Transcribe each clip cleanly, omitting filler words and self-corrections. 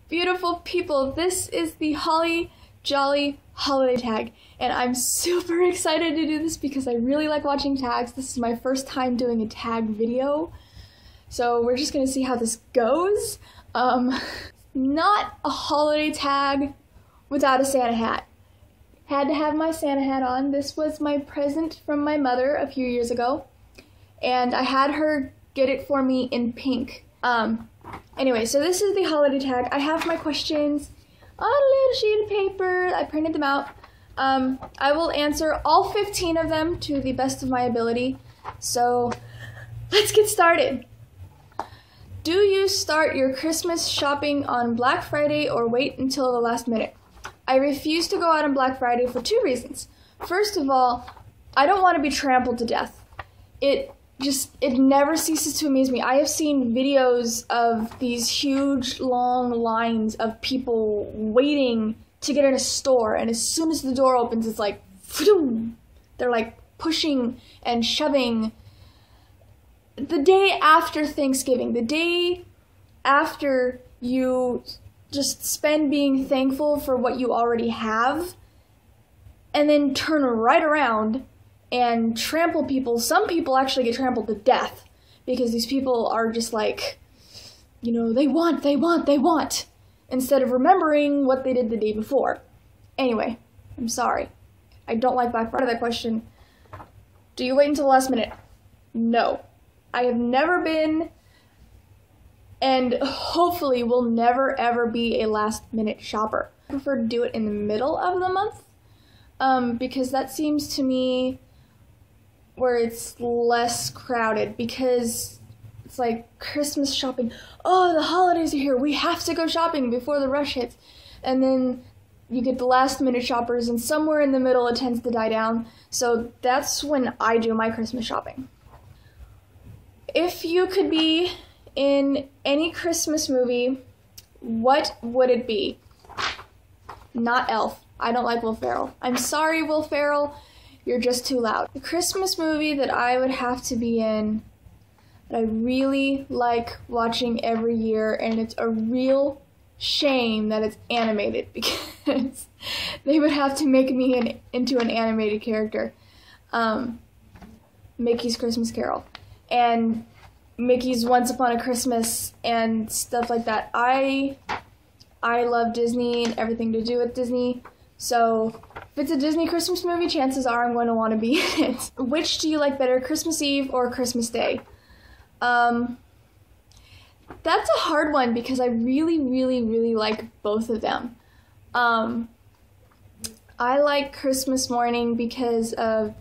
Beautiful people, this is the Holly Jolly holiday tag, and I'm super excited to do this because I really like watching tags. This is my first time doing a tag video, so we're just gonna see how this goes. Not a holiday tag without a Santa hat. Had to have my Santa hat on. This was my present from my mother a few years ago, and I had her get it for me in pink. Anyway, so this is the holiday tag. I have my questions on a little sheet of paper. I printed them out. I will answer all 15 of them to the best of my ability. So let's get started. Do you start your Christmas shopping on Black Friday or wait until the last minute? I refuse to go out on Black Friday for 2 reasons. First of all, I don't want to be trampled to death. It never ceases to amaze me. I have seen videos of these huge, long lines of people waiting to get in a store, and as soon as the door opens, it's like, phoom! They're like pushing and shoving. The day after Thanksgiving, the day after you just spend being thankful for what you already have, and then turn right around and trample people. Some people actually get trampled to death because these people are just like, you know, they want, instead of remembering what they did the day before. Anyway, I'm sorry. I don't like Black Friday. That question. Do you wait until the last minute? No. I have never been, and hopefully will never ever be, a last minute shopper. I prefer to do it in the middle of the month because that seems to me where it's less crowded, because it's like Christmas shopping. Oh, the holidays are here. We have to go shopping before the rush hits. And then you get the last minute shoppers, and somewhere in the middle it tends to die down. So that's when I do my Christmas shopping. If you could be in any Christmas movie, what would it be? Not Elf. I don't like Will Ferrell. I'm sorry, Will Ferrell. You're just too loud. The Christmas movie that I would have to be in, that I really like watching every year, and it's a real shame that it's animated because they would have to make me into an animated character. Mickey's Christmas Carol and Mickey's Once Upon a Christmas and stuff like that. I love Disney and everything to do with Disney, so if it's a Disney Christmas movie, chances are I'm going to want to be in it. Which do you like better, Christmas Eve or Christmas Day? That's a hard one because I really like both of them. I like Christmas morning because of,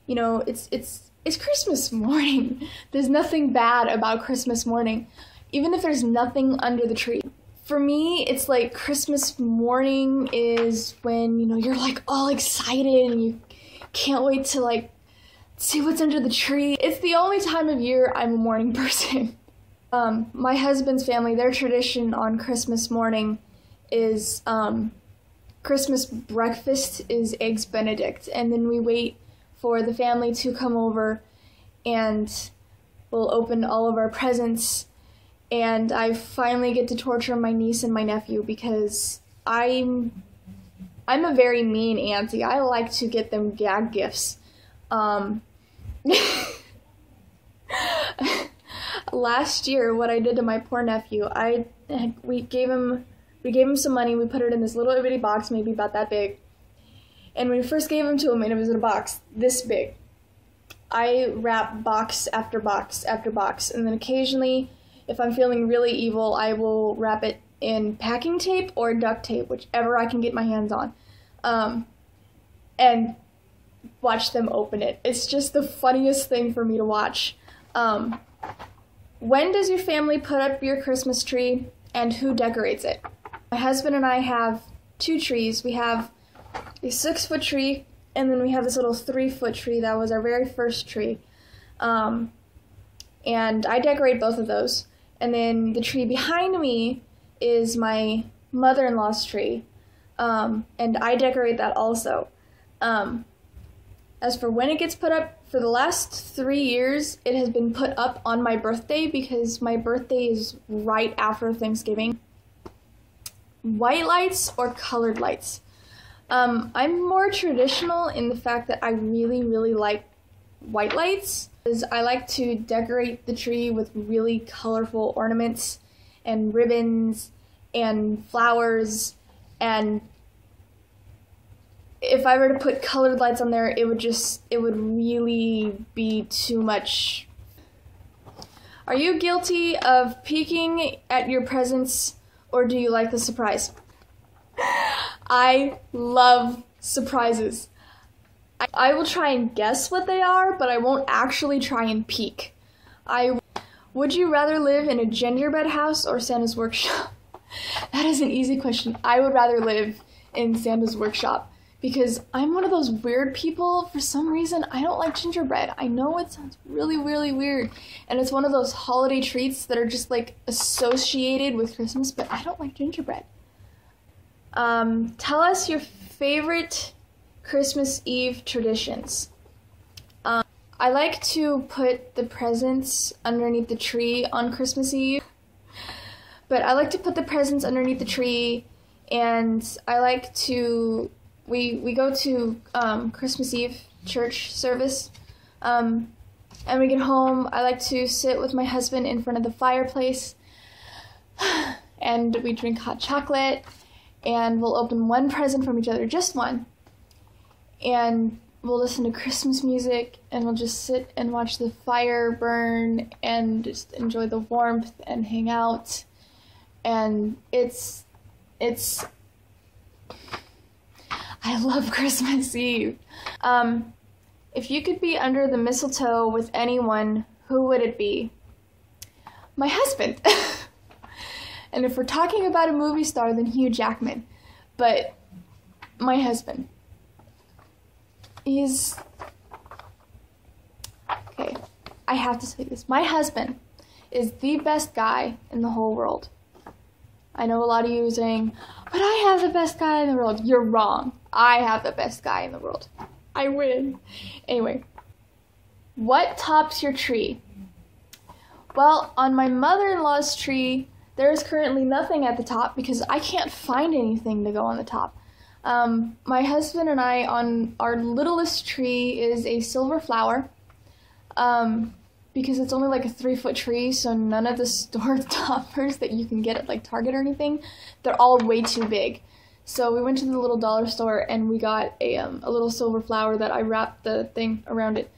you know, it's Christmas morning. There's nothing bad about Christmas morning, even if there's nothing under the tree. For me, it's like Christmas morning is when, you know, you're like all excited and you can't wait to like see what's under the tree. It's the only time of year I'm a morning person. My husband's family, their tradition on Christmas morning is Christmas breakfast is Eggs Benedict, and then we wait for the family to come over and we'll open all of our presents. And I finally get to torture my niece and my nephew because I'm a very mean auntie. I like to get them gag gifts. Last year, what I did to my poor nephew, we gave him some money. We put it in this little bitty box, maybe about that big. And when we first gave him to him, and it was in a box this big, I wrap box after box after box, and then occasionally, if I'm feeling really evil, I will wrap it in packing tape or duct tape, whichever I can get my hands on, and watch them open it. It's just the funniest thing for me to watch. When does your family put up your Christmas tree, and who decorates it? My husband and I have 2 trees. We have a 6-foot tree, and then we have this little 3-foot tree that was our very first tree. And I decorate both of those. And then the tree behind me is my mother-in-law's tree, and I decorate that also. As for when it gets put up, for the last 3 years, it has been put up on my birthday because my birthday is right after Thanksgiving. white lights or colored lights? I'm more traditional in the fact that I really, really like white lights. I like to decorate the tree with really colorful ornaments and ribbons and flowers, and if I were to put colored lights on there, it would really be too much. Are you guilty of peeking at your presents, or do you like the surprise? I love surprises. I will try and guess what they are, but I won't actually try and peek. Would you rather live in a gingerbread house or Santa's workshop? That is an easy question. I would rather live in Santa's workshop because I'm one of those weird people. For some reason, I don't like gingerbread. I know it sounds really, really weird, and it's one of those holiday treats that are just like associated with Christmas, but I don't like gingerbread. Tell us your favorite Christmas Eve traditions. I like to put the presents underneath the tree on Christmas Eve, but I like to put the presents underneath the tree, and I like to, we go to Christmas Eve church service, and we get home. I like to sit with my husband in front of the fireplace, and we drink hot chocolate, and we'll open one present from each other, just one, and we'll listen to Christmas music, and we'll just sit and watch the fire burn and just enjoy the warmth and hang out. And it's I love Christmas Eve. If you could be under the mistletoe with anyone, who would it be? My husband. And if we're talking about a movie star, then Hugh Jackman. But my husband. Okay, I have to say this. My husband is the best guy in the whole world. I know a lot of you are saying, but I have the best guy in the world. You're wrong. I have the best guy in the world. I win. Anyway, what tops your tree? Well, on my mother-in-law's tree, there is currently nothing at the top because I can't find anything to go on the top. My husband and I, on our littlest tree, is a silver flower, because it's only like a 3-foot tree, so none of the store toppers that you can get at like Target or anything, they're all way too big. So we went to the little dollar store and we got a little silver flower that I wrapped the thing around it.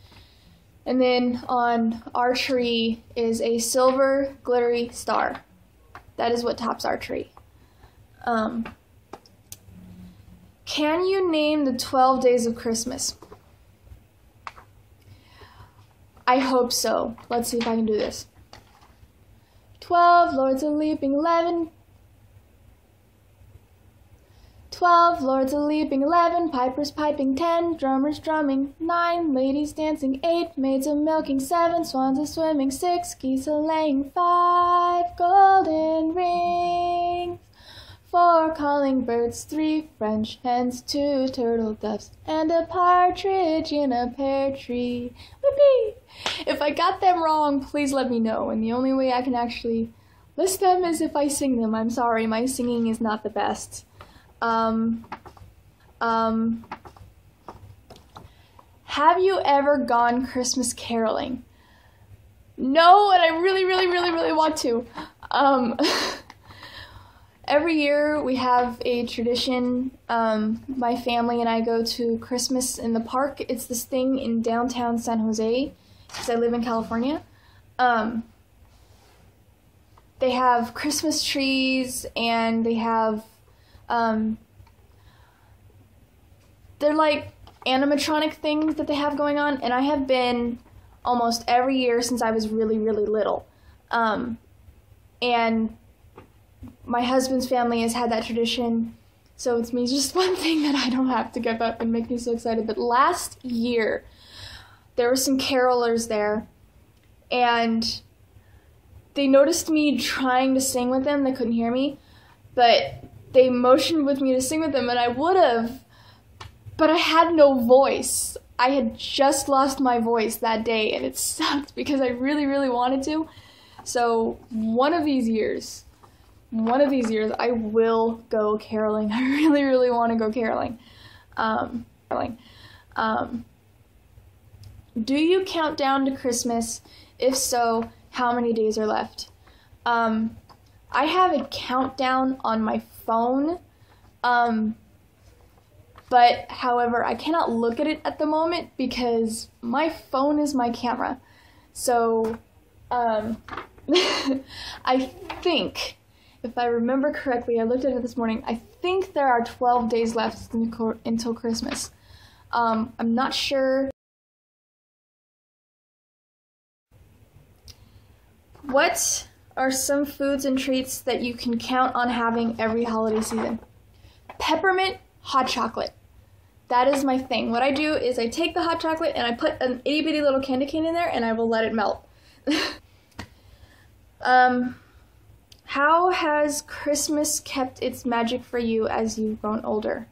And then on our tree is a silver glittery star. That is what tops our tree. Can you name the 12 days of Christmas? I hope so. Let's see if I can do this. 12 lords a leaping 11. 12 lords a leaping 11. Pipers piping 10. Drummers drumming 9. Ladies dancing 8. Maids a milking 7. Swans a swimming 6. Geese a laying 5. Golden rings. 4 calling birds, 3 French hens, 2 turtle doves, and a partridge in a pear tree. Whippy! If I got them wrong, please let me know, and the only way I can actually list them is if I sing them. I'm sorry, my singing is not the best. Have you ever gone Christmas caroling? No, and I really, really, really, really want to. Every year we have a tradition. My family and I go to Christmas in the park. It's this thing in downtown San Jose, because I live in California. They have Christmas trees, and they have, they're like animatronic things that they have going on, and I have been almost every year since I was really, really little. And my husband's family has had that tradition, so it's me just one thing that I don't have to give up and make me so excited. But last year, there were some carolers there, and they noticed me trying to sing with them. They couldn't hear me, but they motioned with me to sing with them, and I would have, but I had no voice. I had just lost my voice that day, and it sucked because I really, really wanted to. So one of these years, one of these years I will go caroling. I really, really want to go caroling. Do you count down to Christmas? If so, how many days are left? I have a countdown on my phone, but however, I cannot look at it at the moment because my phone is my camera. So, I think, if I remember correctly, I looked at it this morning, I think there are 12 days left until Christmas. I'm not sure. What are some foods and treats that you can count on having every holiday season? Peppermint hot chocolate. That is my thing. What I do is I take the hot chocolate and I put an itty bitty little candy cane in there and I will let it melt. How has Christmas kept its magic for you as you've grown older?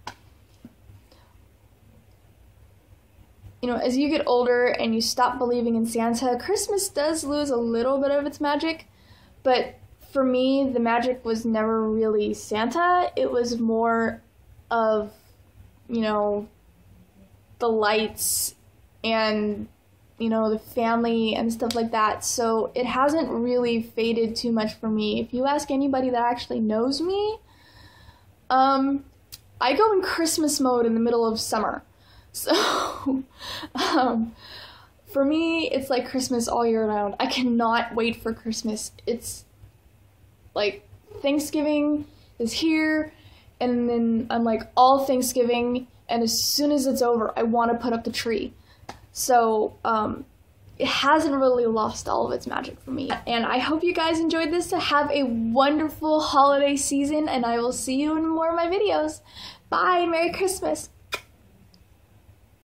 You know, as you get older and you stop believing in Santa, Christmas does lose a little bit of its magic, but for me, the magic was never really Santa. It was more of, you know, the lights and, you know, the family and stuff like that. So it hasn't really faded too much for me. If you ask anybody that actually knows me, I go in Christmas mode in the middle of summer. So, for me, it's like Christmas all year round. I cannot wait for Christmas. It's like Thanksgiving is here, and then I'm like all Thanksgiving, and as soon as it's over, I want to put up the tree. So, it hasn't really lost all of its magic for me. And I hope you guys enjoyed this. Have a wonderful holiday season, and I will see you in more of my videos. Bye! Merry Christmas!